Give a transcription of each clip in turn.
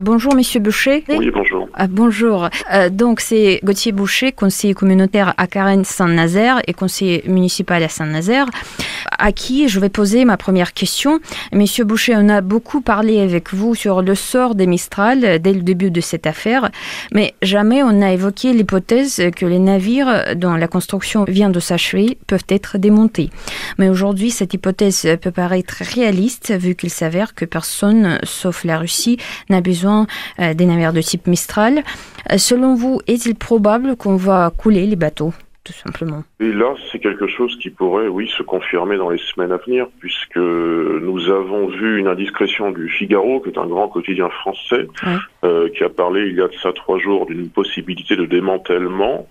Bonjour, Monsieur Boucher. Oui, bonjour. Bonjour. Donc, c'est Gauthier Boucher, conseiller communautaire à Carène-Saint-Nazaire et conseiller municipal à Saint-Nazaire, à qui je vais poser ma première question. Monsieur Boucher, on a beaucoup parlé avec vous sur le sort des Mistral dès le début de cette affaire, mais jamais on n'a évoqué l'hypothèse que les navires dont la construction vient de s'achever peuvent être démontés. Mais aujourd'hui, cette hypothèse peut paraître réaliste vu qu'il s'avère que personne, sauf la Russie, n'a besoin des navires de type Mistral. Selon vous, est-il probable qu'on va couler les bateaux, tout simplement? Et là, c'est quelque chose qui pourrait, oui, se confirmer dans les semaines à venir, puisque nous avons vu une indiscrétion du Figaro, qui est un grand quotidien français, qui a parlé il y a de ça 3 jours d'une possibilité de démantèlement.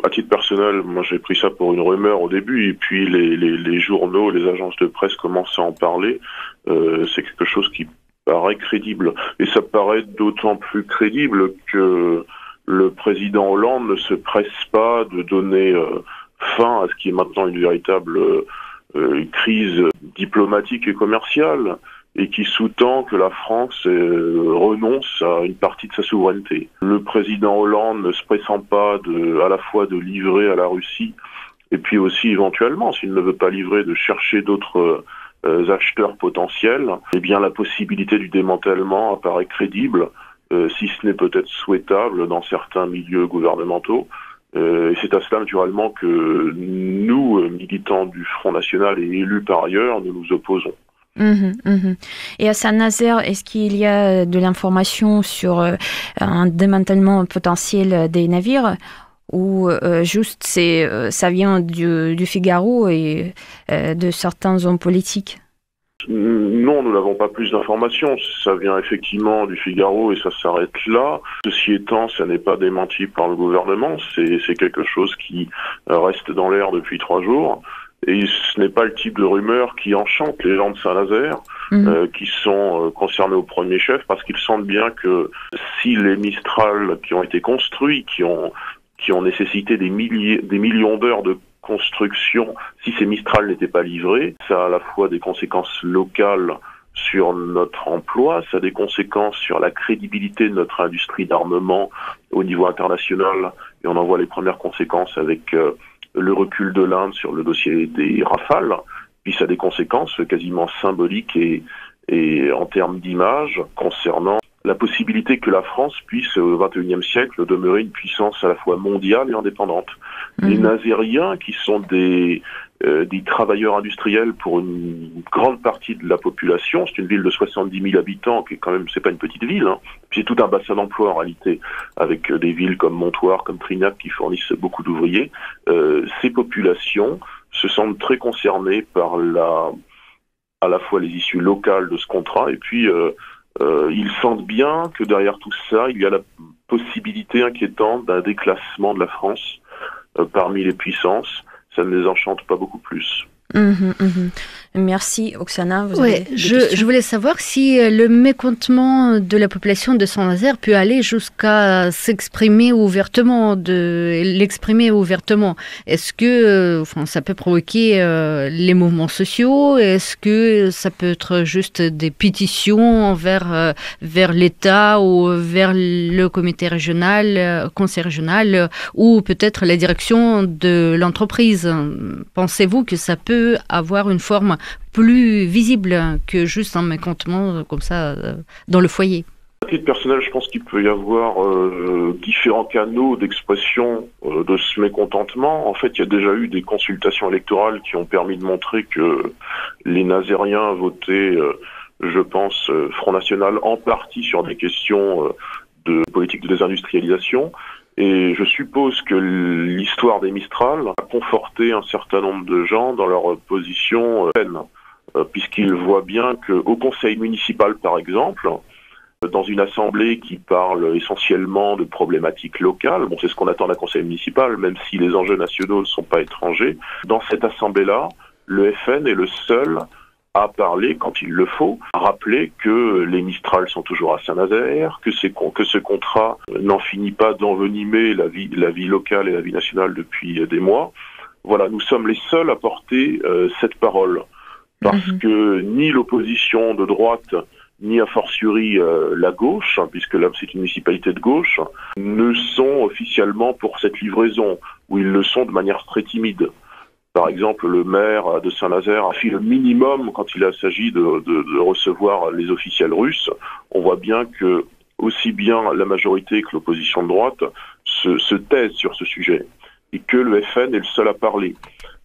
À titre personnel, moi j'ai pris ça pour une rumeur au début, et puis les journaux, les agences de presse commencent à en parler. C'est quelque chose qui paraît crédible. Et ça paraît d'autant plus crédible que le président Hollande ne se presse pas de donner fin à ce qui est maintenant une véritable crise diplomatique et commerciale, et qui sous-tend que la France renonce à une partie de sa souveraineté. Le président Hollande ne se pressant pas à la fois de livrer à la Russie, et puis aussi éventuellement, s'il ne veut pas livrer, de chercher d'autres acheteurs potentiels, eh bien la possibilité du démantèlement apparaît crédible, si ce n'est peut-être souhaitable dans certains milieux gouvernementaux. Et c'est à cela naturellement que nous, militants du Front National et élus par ailleurs, nous nous opposons. Et à Saint-Nazaire, est-ce qu'il y a de l'information sur un démantèlement potentiel des navires? Ou juste ça vient du Figaro et de certains hommes politiques? Non, nous n'avons pas plus d'informations. Ça vient effectivement du Figaro et ça s'arrête là. Ceci étant, ça n'est pas démenti par le gouvernement. C'est quelque chose qui reste dans l'air depuis 3 jours. Et ce n'est pas le type de rumeur qui enchante les gens de Saint-Nazaire, qui sont concernés au premier chef, parce qu'ils sentent bien que si les Mistral qui ont été construits, qui ont nécessité des millions d'heures de construction, si ces Mistral n'étaient pas livrés, ça a à la fois des conséquences locales sur notre emploi, ça a des conséquences sur la crédibilité de notre industrie d'armement au niveau international, et on en voit les premières conséquences avec le recul de l'Inde sur le dossier des Rafales, puis ça a des conséquences quasiment symboliques et en termes d'image concernant la possibilité que la France puisse, au XXIe siècle, demeurer une puissance à la fois mondiale et indépendante. Les Nazériens, qui sont des travailleurs industriels pour une grande partie de la population, c'est une ville de 70 000 habitants, qui est quand même, c'est pas une petite ville, hein. Puis c'est tout un bassin d'emploi en réalité, avec des villes comme Montoire, comme Trinac, qui fournissent beaucoup d'ouvriers. Ces populations se sentent très concernées par à la fois les issues locales de ce contrat, et puis ils sentent bien que derrière tout ça, il y a la possibilité inquiétante d'un déclassement de la France parmi les puissances. Ça ne les enchante pas beaucoup plus. Merci, Oksana. Je voulais savoir si le mécontentement de la population de Saint-Nazaire peut aller jusqu'à l'exprimer ouvertement. Est-ce que ça peut provoquer les mouvements sociaux? Est-ce que ça peut être juste des pétitions vers l'État ou vers le comité régional, conseil régional, ou peut-être la direction de l'entreprise? Pensez-vous que ça peut avoir une forme plus visible que juste un mécontentement comme ça dans le foyer? À titre personnel, je pense qu'il peut y avoir différents canaux d'expression de ce mécontentement. En fait, il y a déjà eu des consultations électorales qui ont permis de montrer que les Nazériens votaient, je pense, Front National en partie sur des questions de politique de désindustrialisation. Et je suppose que l'histoire des Mistral a conforté un certain nombre de gens dans leur position saine, puisqu'ils voient bien qu'au conseil municipal, par exemple, dans une assemblée qui parle essentiellement de problématiques locales, bon, c'est ce qu'on attend d'un conseil municipal, même si les enjeux nationaux ne sont pas étrangers, dans cette assemblée-là, le FN est le seul à parler, quand il le faut, à rappeler que les Mistral sont toujours à Saint-Nazaire, que ce contrat n'en finit pas d'envenimer la vie locale et la vie nationale depuis des mois. Voilà, nous sommes les seuls à porter cette parole. Parce que ni l'opposition de droite, ni a fortiori la gauche, puisque là c'est une municipalité de gauche, ne sont officiellement pour cette livraison, ou ils le sont de manière très timide. Par exemple, le maire de Saint-Nazaire a fait le minimum quand il s'agit de recevoir les officiels russes. On voit bien que aussi bien la majorité que l'opposition de droite se taisent sur ce sujet, et que le FN est le seul à parler.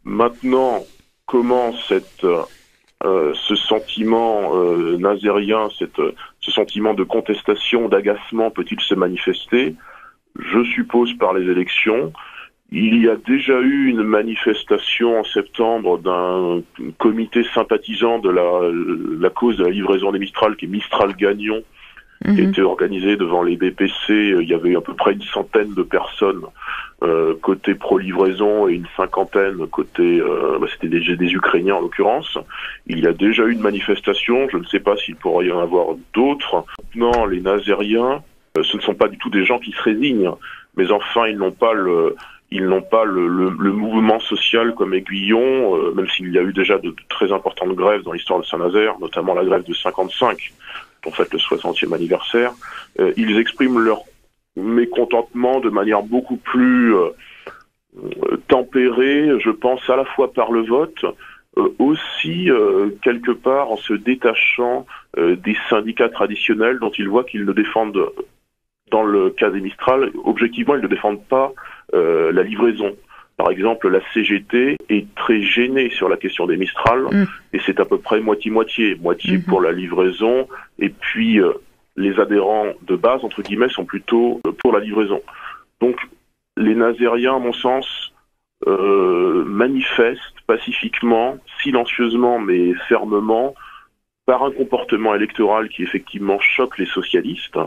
Maintenant, comment ce sentiment nazérien, ce sentiment de contestation, d'agacement peut-il se manifester? Je suppose par les élections. Il y a déjà eu une manifestation en septembre d'un comité sympathisant de la cause de la livraison des Mistral, qui est Mistral Gagnon, qui a été organisé devant les BPC. Il y avait à peu près une centaine de personnes côté pro-livraison et une cinquantaine côté... c'était des Ukrainiens en l'occurrence. Il y a déjà eu une manifestation, je ne sais pas s'il pourrait y en avoir d'autres. Maintenant, les Nazériens, ce ne sont pas du tout des gens qui se résignent, mais enfin, ils n'ont pas le mouvement social comme aiguillon, même s'il y a eu déjà de très importantes grèves dans l'histoire de Saint-Nazaire, notamment la grève de 55, dont fête le 60e anniversaire. Ils expriment leur mécontentement de manière beaucoup plus tempérée, je pense, à la fois par le vote, aussi quelque part en se détachant des syndicats traditionnels dont ils voient qu'ils ne défendent, dans le cas des Mistral, objectivement, ils ne défendent pas la livraison. Par exemple, la CGT est très gênée sur la question des Mistral, et c'est à peu près moitié-moitié. Moitié pour la livraison, et puis les adhérents de base, entre guillemets, sont plutôt pour la livraison. Donc, les Nazériens, à mon sens, manifestent pacifiquement, silencieusement, mais fermement, par un comportement électoral qui, effectivement, choque les socialistes,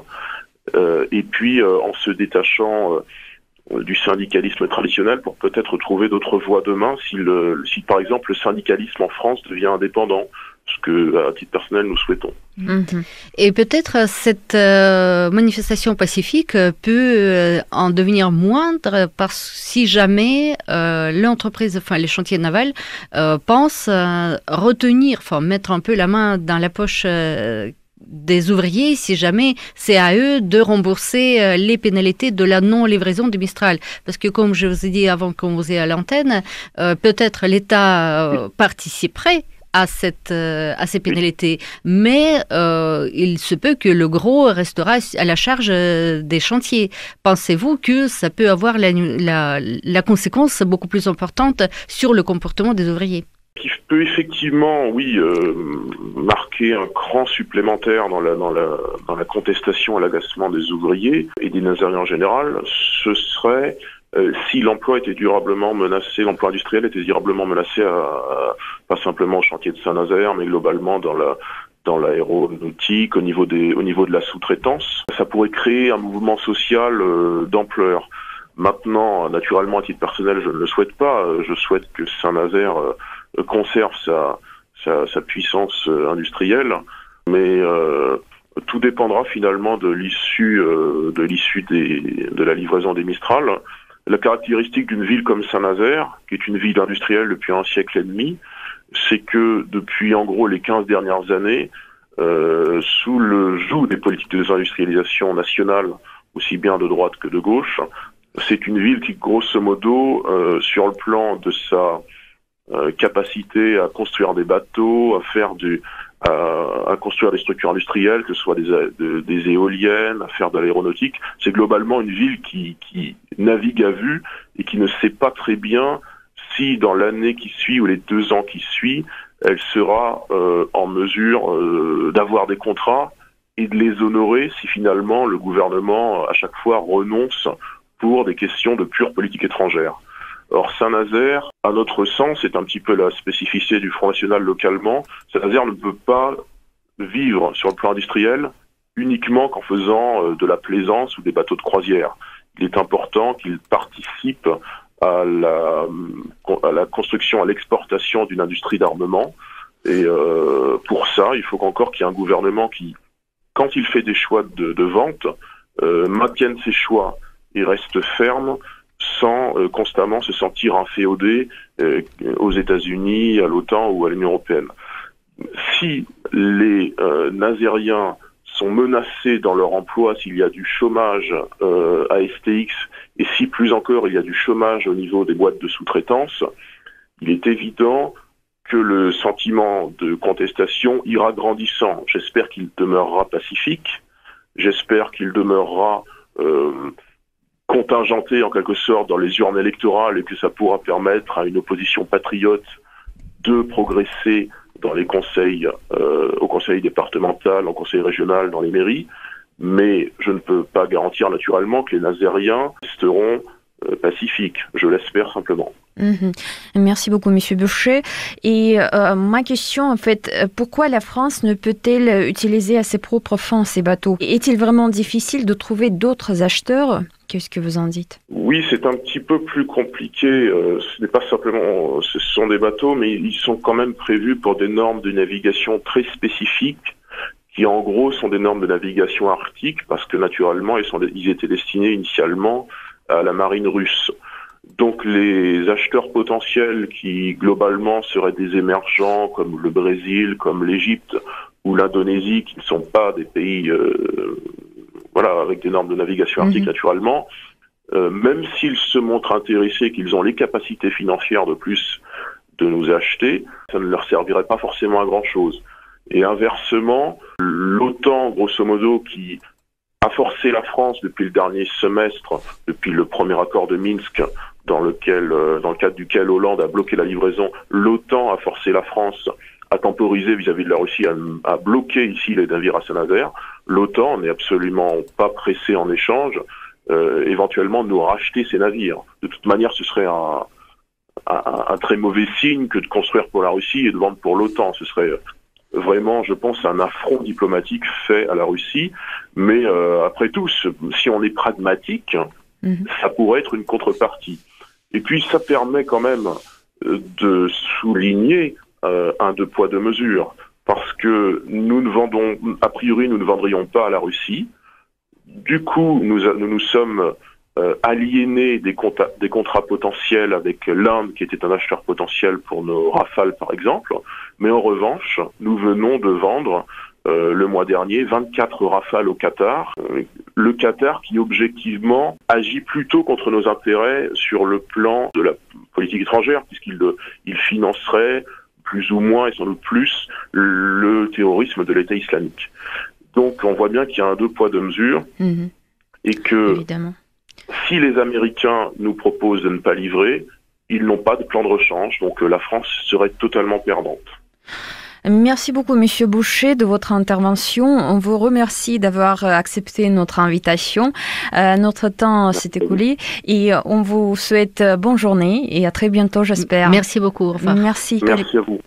et puis en se détachant du syndicalisme traditionnel pour peut-être trouver d'autres voies demain si par exemple le syndicalisme en France devient indépendant, ce que à titre personnel nous souhaitons. Et peut-être cette manifestation pacifique peut en devenir moindre si jamais l'entreprise, enfin les chantiers navals pensent mettre un peu la main dans la poche des ouvriers, si jamais c'est à eux de rembourser les pénalités de la non-livraison du Mistral. Parce que comme je vous ai dit avant qu'on vous ait à l'antenne, peut-être l'État participerait à ces pénalités, mais il se peut que le gros restera à la charge des chantiers. Pensez-vous que ça peut avoir la conséquence beaucoup plus importante sur le comportement des ouvriers? Qui peut effectivement, oui, marquer un cran supplémentaire dans la contestation et l'agacement des ouvriers et des Nazériens en général, ce serait si l'emploi était durablement menacé, l'emploi industriel était durablement menacé, pas simplement au chantier de Saint-Nazaire, mais globalement dans l'aéronautique, au niveau de la sous-traitance. Ça pourrait créer un mouvement social d'ampleur. Maintenant, naturellement, à titre personnel, je ne le souhaite pas. Je souhaite que Saint-Nazaire conserve sa puissance industrielle, mais tout dépendra finalement de l'issue de la livraison des Mistral. La caractéristique d'une ville comme Saint-Nazaire, qui est une ville industrielle depuis un siècle et demi, c'est que depuis en gros les 15 dernières années, sous le joug des politiques de désindustrialisation nationale, aussi bien de droite que de gauche, c'est une ville qui, grosso modo, sur le plan de sa capacité à construire des bateaux, à construire des structures industrielles, que ce soit des éoliennes, à faire de l'aéronautique, c'est globalement une ville qui navigue à vue et qui ne sait pas très bien si dans l'année qui suit ou les 2 ans qui suivent, elle sera en mesure d'avoir des contrats et de les honorer si finalement le gouvernement à chaque fois renonce pour des questions de pure politique étrangère. Or, Saint-Nazaire, à notre sens, c'est un petit peu la spécificité du Front National localement. Saint-Nazaire ne peut pas vivre sur le plan industriel uniquement qu'en faisant de la plaisance ou des bateaux de croisière. Il est important qu'il participe à la construction, à l'exportation d'une industrie d'armement. Et pour ça, il faut qu'il y ait un gouvernement qui, quand il fait des choix de vente, maintienne ses choix et reste ferme, sans constamment se sentir inféodé aux États-Unis, à l'OTAN ou à l'Union européenne. Si les Nazériens sont menacés dans leur emploi, s'il y a du chômage à STX, et si plus encore il y a du chômage au niveau des boîtes de sous-traitance, il est évident que le sentiment de contestation ira grandissant. J'espère qu'il demeurera pacifique, j'espère qu'il demeurera contingenté en quelque sorte dans les urnes électorales et que ça pourra permettre à une opposition patriote de progresser dans les conseils, au conseil départemental, au conseil régional, dans les mairies. Mais je ne peux pas garantir naturellement que les Nazériens resteront pacifiques. Je l'espère simplement. Merci beaucoup, Monsieur Boucher. Et ma question, en fait, pourquoi la France ne peut-elle utiliser à ses propres fins ces bateaux? Est-il vraiment difficile de trouver d'autres acheteurs? Qu'est-ce que vous en dites? Oui, c'est un petit peu plus compliqué. Ce n'est pas simplement, ce sont des bateaux, mais ils sont quand même prévus pour des normes de navigation très spécifiques, qui en gros sont des normes de navigation arctique, parce que naturellement, ils étaient destinés initialement à la marine russe. Donc les acheteurs potentiels qui globalement seraient des émergents comme le Brésil, comme l'Égypte ou l'Indonésie, qui ne sont pas des pays avec des normes de navigation arctique naturellement, même s'ils se montrent intéressés, qu'ils ont les capacités financières de plus de nous acheter, ça ne leur servirait pas forcément à grand-chose. Et inversement, l'OTAN, grosso modo, qui a forcé la France depuis le dernier semestre, depuis le premier accord de Minsk, dans le cadre duquel Hollande a bloqué la livraison, l'OTAN a forcé la France à temporiser vis-à-vis de la Russie, à bloquer ici les navires à Saint-Nazaire. L'OTAN n'est absolument pas pressé en échange, éventuellement de nous racheter ces navires. De toute manière, ce serait un très mauvais signe que de construire pour la Russie et de vendre pour l'OTAN. Ce serait vraiment, je pense, un affront diplomatique fait à la Russie. Mais après tout, si on est pragmatique, ça pourrait être une contrepartie. Et puis, ça permet quand même de souligner un deux poids deux mesures, parce que nous ne vendrions pas à la Russie. Du coup, nous sommes aliénés des contrats potentiels avec l'Inde, qui était un acheteur potentiel pour nos Rafales, par exemple. Mais en revanche, nous venons de vendre le mois dernier 24 Rafales au Qatar. Le Qatar qui objectivement agit plutôt contre nos intérêts sur le plan de la politique étrangère, puisqu'il financerait plus ou moins et sans doute plus le terrorisme de l'État islamique. Donc on voit bien qu'il y a un deux poids deux mesures et que évidemment, si les Américains nous proposent de ne pas livrer, ils n'ont pas de plan de rechange, donc la France serait totalement perdante. Merci beaucoup, Monsieur Boucher, de votre intervention. On vous remercie d'avoir accepté notre invitation. Notre temps s'est écoulé et on vous souhaite bonne journée et à très bientôt, j'espère. Merci beaucoup. Au revoir. Merci. Merci à vous.